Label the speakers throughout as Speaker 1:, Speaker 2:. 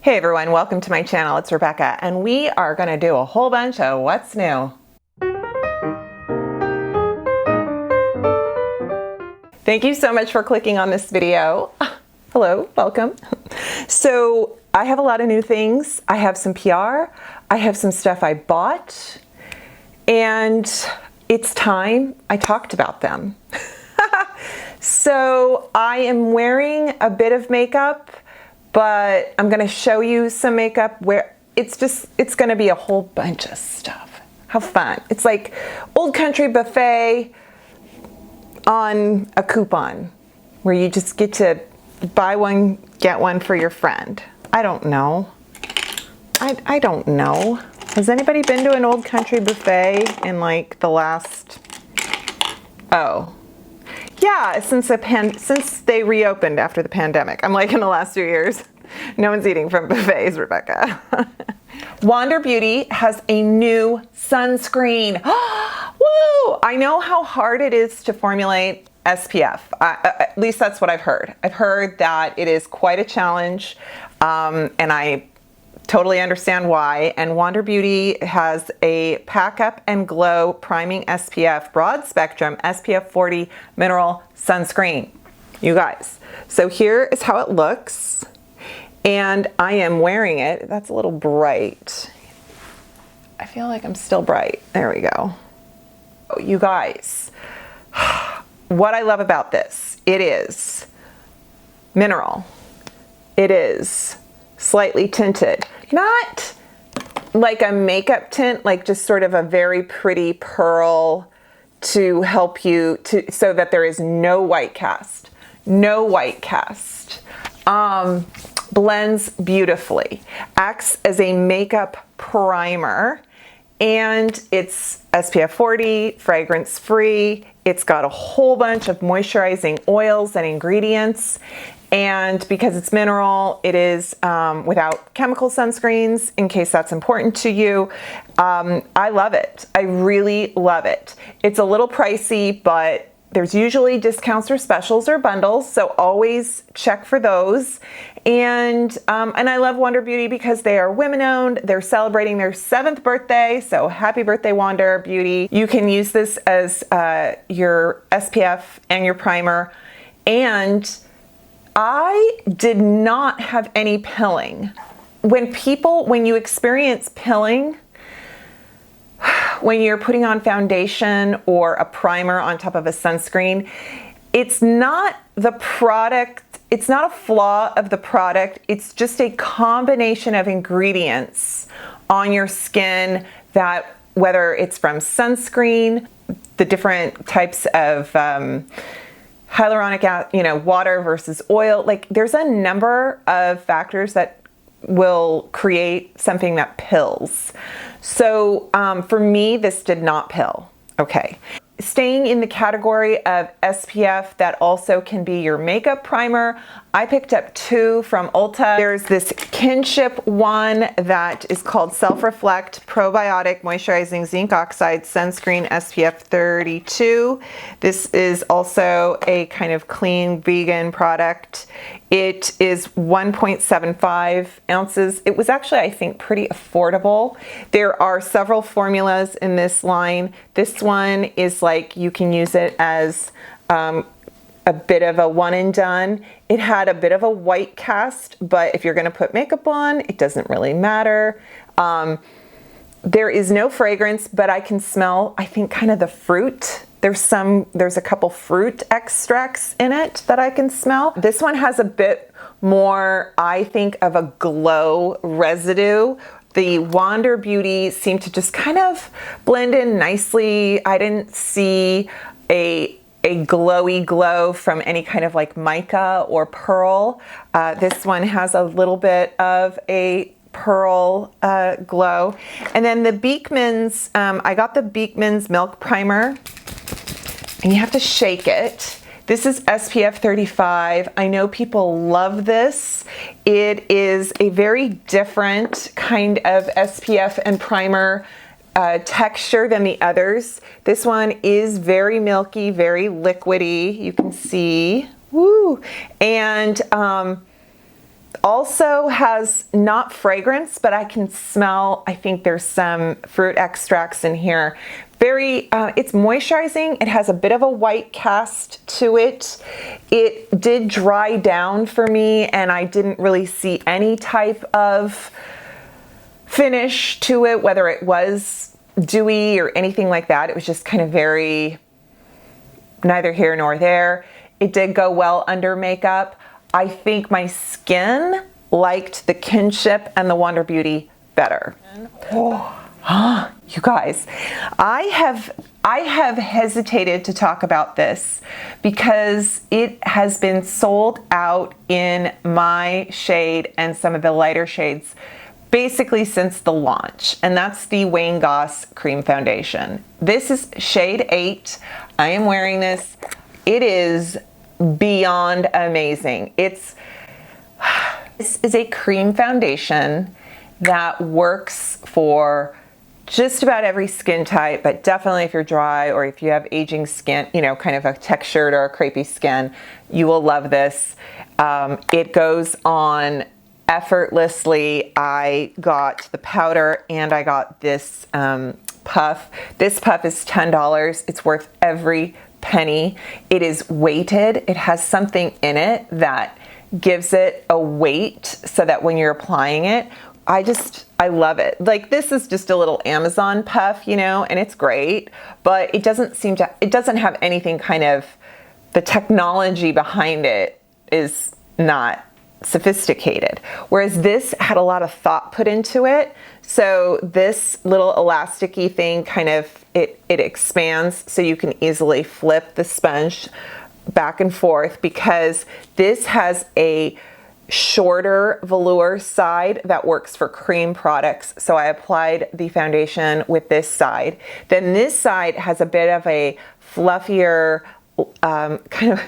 Speaker 1: Hey everyone, welcome to my channel. It's Rebecca, and we are going to do a whole bunch of what's new. Thank you so much for clicking on this video. Hello, welcome. So I have a lot of new things. I have some PR, I have some stuff I bought, and it's time I talked about them. So I am wearing a bit of makeup, but I'm gonna show you some makeup where it's gonna be a whole bunch of stuff. How fun. It's like Old Country Buffet on a coupon where you just get to buy one, get one for your friend. I don't know. I don't know. Has anybody been to an Old Country Buffet in like the last, yeah, since they reopened after the pandemic. I'm like in the last 2 years. No one's eating from buffets, Rebecca. Wander Beauty has a new sunscreen. Woo! I know how hard it is to formulate SPF. At least that's what I've heard. I've heard that it is quite a challenge, and I totally understand why. And Wander Beauty has a Pack Up and Glow Priming SPF Broad Spectrum SPF 40 Mineral Sunscreen. You guys, so here is how it looks. And I am wearing it. That's a little bright. I feel like I'm still bright. There we go. Oh, you guys, what I love about this, it is mineral. It is slightly tinted. Not like a makeup tint, like just sort of a very pretty pearl to help you so that there is no white cast. No white cast. Blends beautifully, acts as a makeup primer, and it's SPF 40, fragrance free. It's got a whole bunch of moisturizing oils and ingredients, and because it's mineral, it is without chemical sunscreens, in case that's important to you. I love it. I really love it. It's a little pricey, but there's usually discounts or specials or bundles, so always check for those. And I love Wander Beauty because they are women-owned. They're celebrating their 7th birthday, so happy birthday, Wander Beauty. You can use this as your SPF and your primer. And I did not have any pilling. When you experience pilling, when you're putting on foundation or a primer on top of a sunscreen, it's not the product, it's not a flaw of the product, it's just a combination of ingredients on your skin that, whether it's from sunscreen, the different types of hyaluronic acid, water versus oil, like there's a number of factors that will create something that pills. So for me, this did not pill. Okay. Staying in the category of SPF that also can be your makeup primer, I picked up 2 from Ulta. There's this Kinship one that is called Self-Reflect Probiotic Moisturizing Zinc Oxide Sunscreen SPF 32. This is also a kind of clean vegan product. It is 1.75 ounces. It was actually, I think, pretty affordable. There are several formulas in this line. This one is like you can use it as a bit of a one and done. It had a bit of a white cast, but if you're gonna put makeup on, it doesn't really matter. There is no fragrance, but I can smell, I think, kind of the fruit. There's a couple fruit extracts in it that I can smell. This one has a bit more, I think, of a glow residue. The Wander Beauty seemed to just kind of blend in nicely. I didn't see a glowy glow from any kind of like mica or pearl. This one has a little bit of a pearl glow. And then the Beekman's, I got the Beekman's Milk Primer, and you have to shake it. This is SPF 35. I know people love this. It is a very different kind of SPF and primer texture than the others. This one is very milky, very liquidy. You can see, woo. And Also has not fragrance, but I can smell, I think there's some fruit extracts in here. Very, it's moisturizing. It has a bit of a white cast to it. It did dry down for me and I didn't really see any type of finish to it, whether it was dewy or anything like that. It was just kind of very neither here nor there. It did go well under makeup. I think my skin liked the Kinship and the Wonder Beauty better. Oh, you guys, I have hesitated to talk about this because it has been sold out in my shade and some of the lighter shades basically since the launch, and that's the Wayne Goss Cream Foundation. This is shade 8. I am wearing this. It is beyond amazing. This is a cream foundation that works for just about every skin type, but definitely if you're dry or if you have aging skin, you know, kind of a textured or a crepey skin, you will love this. It goes on effortlessly. I got the powder and I got this puff. This puff is $10. It's worth every penny. It is weighted. It has something in it that gives it a weight so that when you're applying it, I love it. Like, this is just a little Amazon puff, you know, and it's great, but it doesn't have anything kind of, the technology behind it is not sophisticated. Whereas this had a lot of thought put into it. So this little elasticy thing kind of, it expands so you can easily flip the sponge back and forth, because this has a shorter velour side that works for cream products. So I applied the foundation with this side. Then this side has a bit of a fluffier kind of,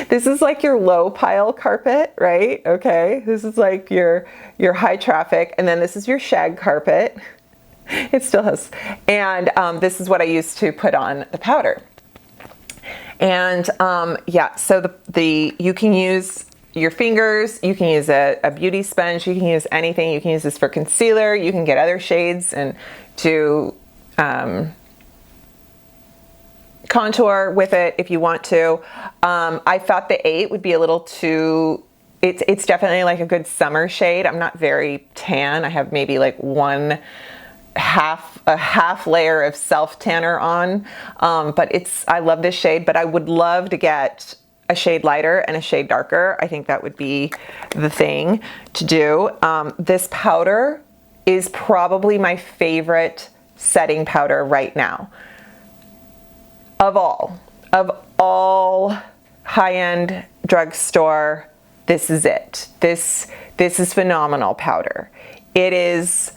Speaker 1: this is like your low pile carpet, right? Okay, this is like your high traffic, and then this is your shag carpet. It still has, and this is what I used to put on the powder. And yeah, so you can use your fingers, you can use a beauty sponge, you can use anything. You can use this for concealer, you can get other shades and do contour with it if you want to. I thought the 8 would be a little too, it's definitely like a good summer shade. I'm not very tan. I have maybe like a half layer of self tanner on, but I love this shade, but I would love to get a shade lighter and a shade darker. I think that would be the thing to do. This powder is probably my favorite setting powder right now. Of all high-end drugstore, this is it. This is phenomenal powder. It is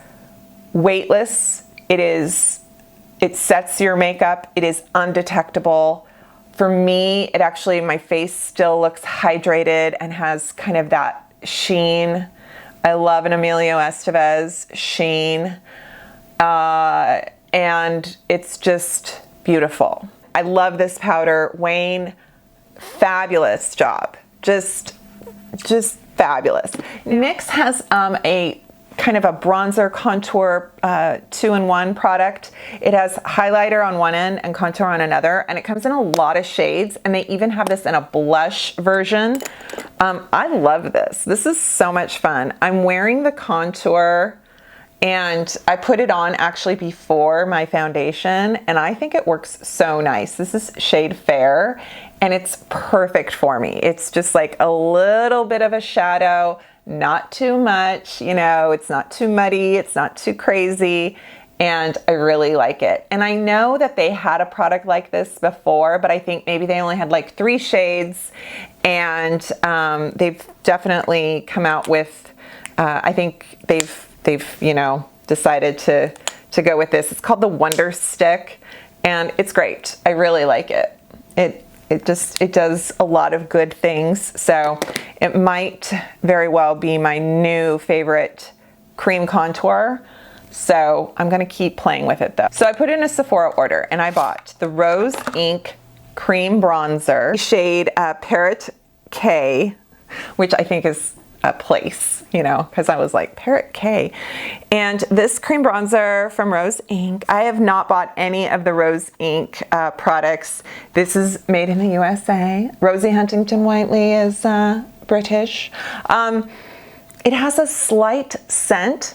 Speaker 1: weightless. It sets your makeup. It is undetectable. For me, my face still looks hydrated and has kind of that sheen. I love an Emilio Estevez sheen. And it's just beautiful. I love this powder. Wayne, fabulous job. Just fabulous. NYX has a kind of a bronzer contour 2-in-1 product. It has highlighter on one end and contour on another, and it comes in a lot of shades, and they even have this in a blush version. I love this. This is so much fun. I'm wearing the contour, and I put it on actually before my foundation, and I think it works so nice. This is shade Fair, and it's perfect for me. It's just like a little bit of a shadow, not too much, you know, it's not too muddy, it's not too crazy, and I really like it. And I know that they had a product like this before, but I think maybe they only had like 3 shades, and they've definitely come out with, I think they've you know, decided to go with this. It's called the Wonder Stick, and it's great. I really like it. It does a lot of good things. So it might very well be my new favorite cream contour. So I'm gonna keep playing with it though. So I put in a Sephora order and I bought the Rose Ink Cream Bronzer, shade Parrot K, which I think is a place, you know, because I was like, Parrot K. And this cream bronzer from Rose Inc. I have not bought any of the Rose Inc. Products. This is made in the USA. Rosie Huntington Whiteley is British. It has a slight scent.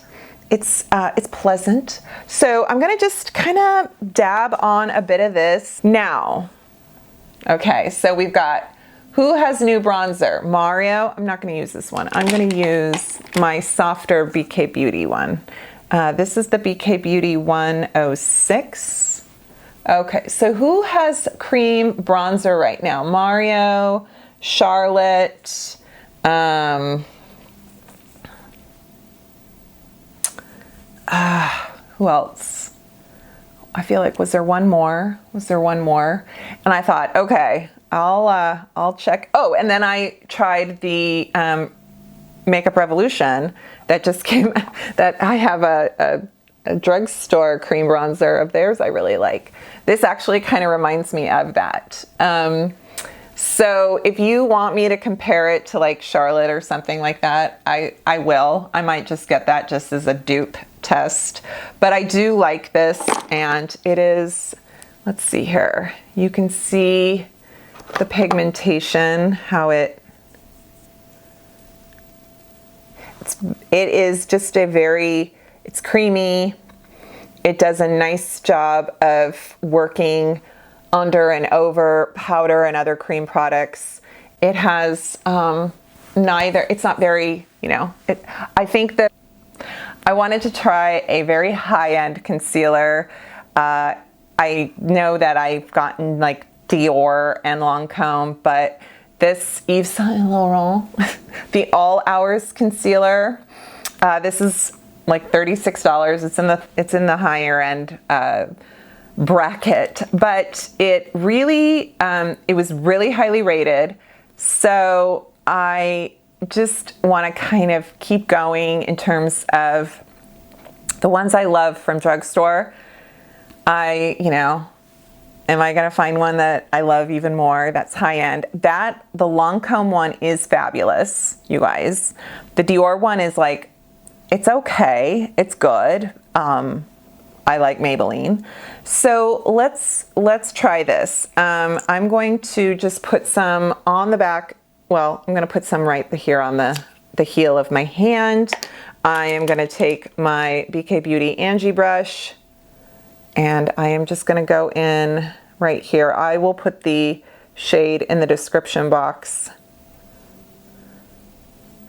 Speaker 1: It's pleasant. So I'm gonna just kind of dab on a bit of this now. Okay, so we've got, who has new bronzer? Mario. I'm not going to use this one. I'm going to use my softer BK Beauty one. This is the BK Beauty 106. Okay, so who has cream bronzer right now? Mario, Charlotte, who else? I feel like, was there one more? Was there one more? And I thought, okay, I'll check. Oh, and then I tried the Makeup Revolution that just came, that I have a drugstore cream bronzer of theirs I really like. This actually kind of reminds me of that. So if you want me to compare it to like Charlotte or something like that, I will. I might just get that just as a dupe test. But I do like this, and it is, let's see here. You can see the pigmentation, how it is just a very, it's creamy. It does a nice job of working under and over powder and other cream products. It has neither, it's not very, you know, I think that I wanted to try a very high-end concealer. I know that I've gotten like Dior and Lancome, but this Yves Saint Laurent, the All Hours concealer, this is like $36. It's in the higher end bracket, but it really, it was really highly rated. So I just want to kind of keep going in terms of the ones I love from drugstore. You know, am I going to find one that I love even more that's high end? The Lancome one is fabulous, you guys. The Dior one is like, it's okay, it's good. I like Maybelline. So let's try this. I'm going to just put some on the back. Well, I'm going to put some right here on the heel of my hand. I am going to take my BK Beauty Angie brush, and I am just going to go in right here. I will put the shade in the description box.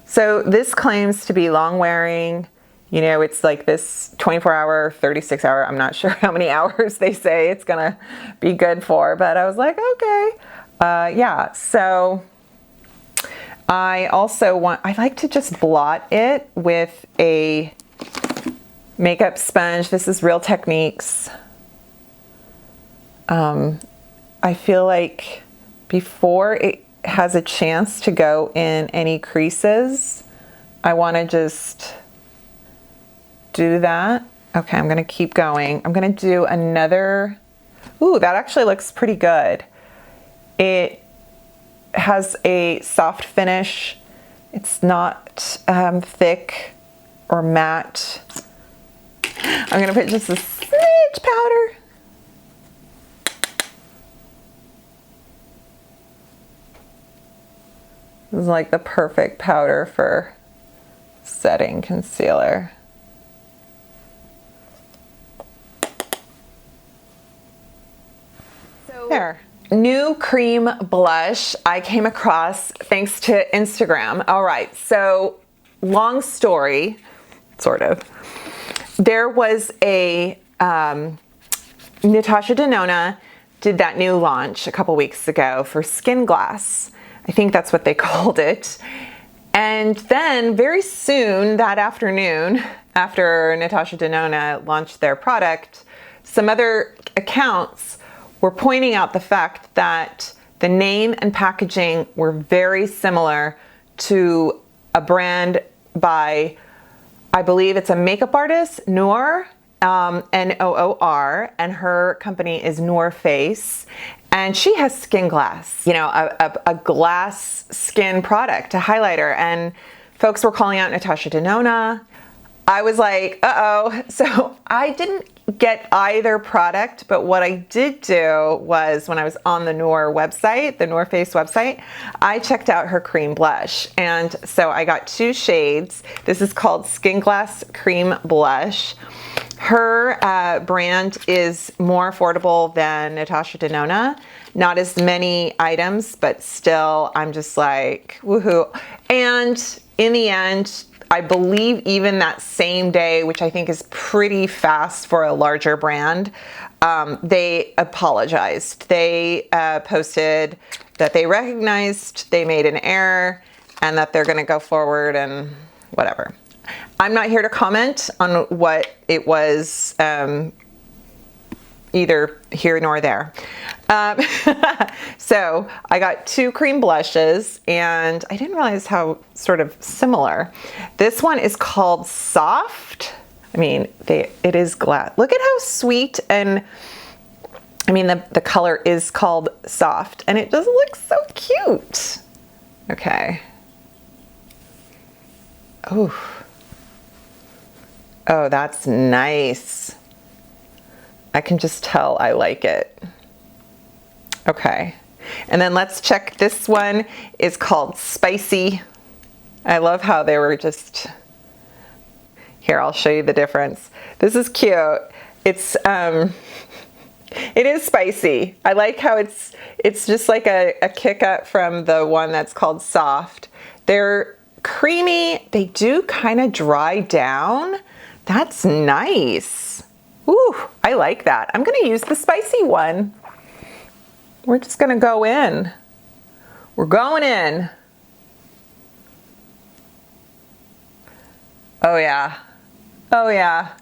Speaker 1: So this claims to be long wearing. You know, it's like this 24-hour, 36-hour, I'm not sure how many hours they say it's gonna be good for, but I was like, okay. Yeah, so I like to just blot it with a makeup sponge. This is Real Techniques. I feel like before it has a chance to go in any creases, I wanna just do that. Okay, I'm gonna keep going. I'm gonna do another, ooh, that actually looks pretty good. It has a soft finish. It's not thick or matte. I'm gonna put just a smidge powder. This is like the perfect powder for setting concealer. There. New cream blush I came across thanks to Instagram. All right, so long story, sort of. There was a, Natasha Denona did that new launch a couple weeks ago for Skin Glass. I think that's what they called it. And then very soon that afternoon, after Natasha Denona launched their product, some other accounts were pointing out the fact that the name and packaging were very similar to a brand by, I believe it's a makeup artist, Noor, N-O-O-R, and her company is Noor Face, and she has Skin Glass, you know, a glass skin product, a highlighter, and folks were calling out Natasha Denona. I was like, uh-oh. So I didn't get either product, but what I did do was when I was on the Noor website, the North Face website, I checked out her cream blush. And so I got 2 shades. This is called Skin Glass Cream Blush. Her brand is more affordable than Natasha Denona. Not as many items, but still, I'm just like, woohoo. And in the end, I believe even that same day, which I think is pretty fast for a larger brand, they apologized. They posted that they recognized they made an error and that they're gonna go forward and whatever. I'm not here to comment on what it was, either here nor there. So I got 2 cream blushes and I didn't realize how sort of similar. This one is called Soft. I mean, it is glass. Look at how sweet, and I mean, the color is called Soft and it just looks so cute. Okay. Oh, that's nice. I can just tell I like it. Okay, and then let's check this one. Is called Spicy. I love how they were just, here, I'll show you the difference. This is cute. It's, it is spicy. I like how it's just like a kick up from the one that's called Soft. They're creamy. They do kind of dry down. That's nice. Ooh, I like that. I'm gonna use the spicy one. We're just gonna go in. We're going in. Oh yeah. Oh yeah.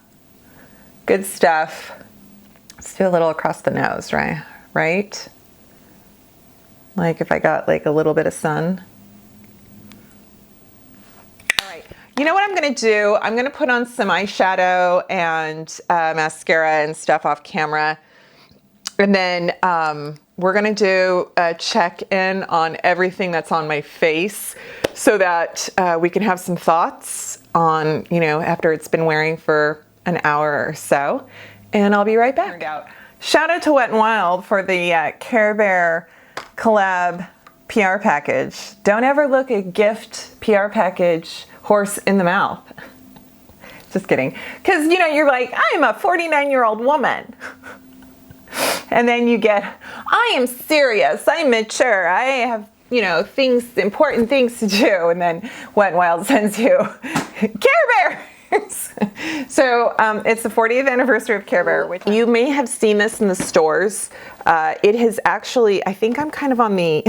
Speaker 1: Good stuff. Let's do a little across the nose, right? Right? Like if I got like a little bit of sun. You know what I'm gonna do? I'm gonna put on some eyeshadow and mascara and stuff off camera. And then we're gonna do a check-in on everything that's on my face so that we can have some thoughts on, you know, after it's been wearing for an hour or so. And I'll be right back. Shout out to Wet n Wild for the Care Bear collab PR package. Don't ever look a gift PR package horse in the mouth. Just kidding. Because, you know, you're like, I am a 49-year-old woman. And then you get, I am serious, I'm mature, I have, you know, important things to do. And then Wet n Wild sends you Care Bears. So it's the 40th anniversary of Care Bear. Which you may have seen this in the stores. It has actually, I think I'm kind of on the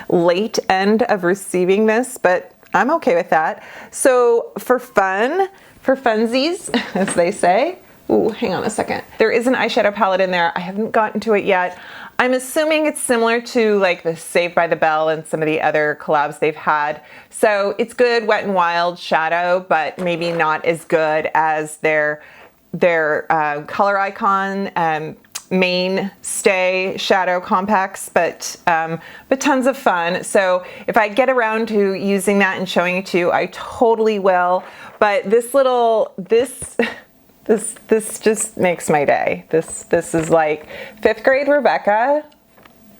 Speaker 1: late end of receiving this, but I'm okay with that. So for fun, for funsies, as they say, ooh, hang on a second. There is an eyeshadow palette in there. I haven't gotten to it yet. I'm assuming it's similar to like the Saved by the Bell and some of the other collabs they've had. So it's good Wet n Wild shadow, but maybe not as good as their Color Icon mainstay shadow compacts, but tons of fun. So if I get around to using that and showing it to you, I totally will. But this just makes my day. This is like 5th grade Rebecca.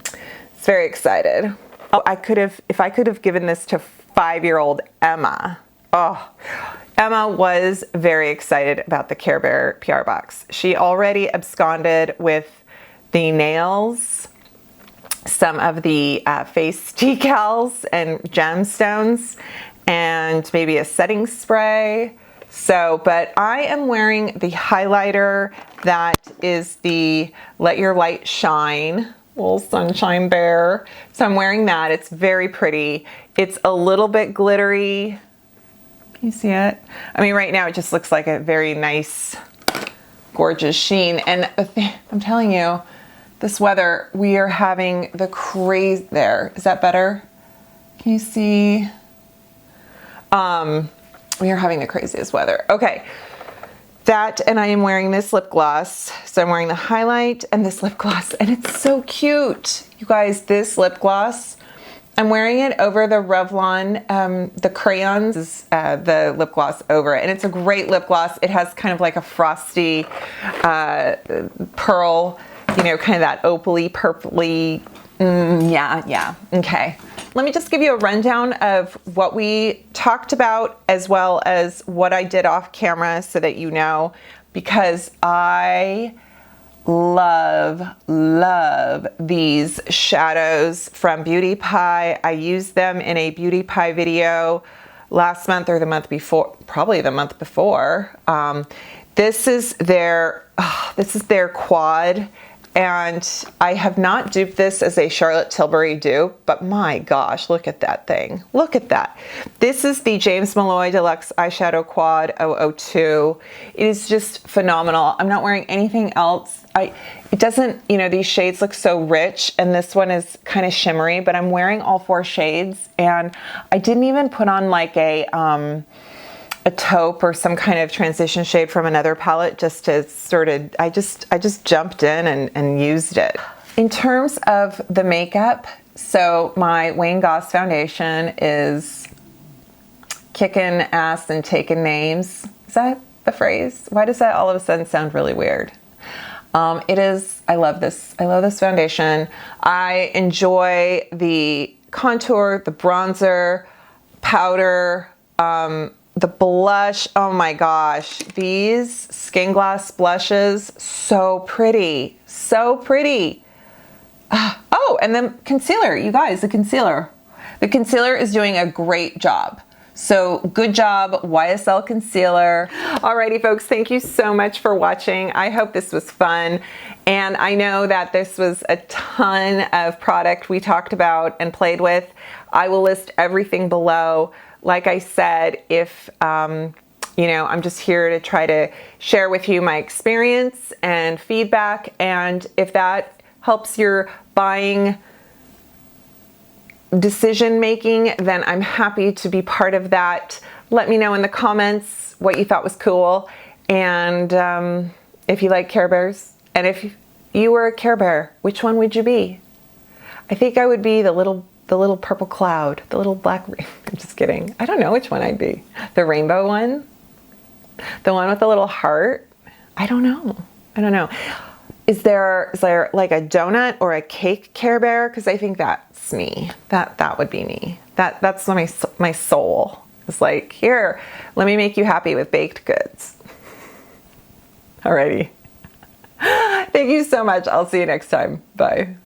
Speaker 1: It's very excited. Oh, if I could have given this to 5-year-old Emma. Oh, Emma was very excited about the Care Bear PR box. She already absconded with the nails, some of the face decals and gemstones, and maybe a setting spray. So, but I am wearing the highlighter that is the Let Your Light Shine, little sunshine bear. So I'm wearing that. It's very pretty. It's a little bit glittery. Can you see it? I mean, right now it just looks like a very nice, gorgeous sheen. And I'm telling you, this weather, we are having the crazy there. Is that better? Can you see? We are having the craziest weather. Okay, that, and I am wearing this lip gloss. So I'm wearing the highlight and this lip gloss, and it's so cute. You guys, this lip gloss I'm wearing it over the Revlon, the crayons, the lip gloss over it. And it's a great lip gloss. It has kind of like a frosty pearl, you know, kind of that opally, purpley. Yeah. Okay. Let me just give you a rundown of what we talked about as well as what I did off camera so that you know, because I love these shadows from Beauty Pie. I used them in a Beauty Pie video last month or the month before, probably the month before. This is their quad, and I have not duped this as a Charlotte Tilbury dupe, but my gosh, look at that thing. Look at that. This is the James Malloy Deluxe Eyeshadow Quad 002. It is just phenomenal. I'm not wearing anything else. It doesn't, you know, these shades look so rich, and this one is kind of shimmery, but I'm wearing all 4 shades, and I didn't even put on like a taupe or some kind of transition shade from another palette just to sort of, I just jumped in and used it. In terms of the makeup, so my Wayne Goss foundation is kicking ass and taking names. Is that the phrase? Why does that all of a sudden sound really weird? It is, I love this. I love this foundation. I enjoy the contour, the bronzer, powder, the blush. Oh my gosh, these Skin Glass blushes, so pretty, so pretty. Oh, and then concealer, you guys, the concealer. The concealer is doing a great job. So good job, YSL concealer. Alrighty folks, thank you so much for watching. I hope this was fun. And I know that this was a ton of product we talked about and played with. I will list everything below. Like I said, if, you know, I'm just here to try to share with you my experience and feedback. And if that helps your buying decision making, then I'm happy to be part of that. Let me know in the comments what you thought was cool, and if you like Care Bears, and if you were a Care Bear, which one would you be? I think I would be the little purple cloud, the little black. I'm just kidding. I don't know which one I'd be. The rainbow one, the one with the little heart. I don't know. Is there like a donut or a cake Care Bear? Because I think that's me. That would be me. That's my soul. It's like, here, let me make you happy with baked goods. Alrighty. Thank you so much. I'll see you next time. Bye.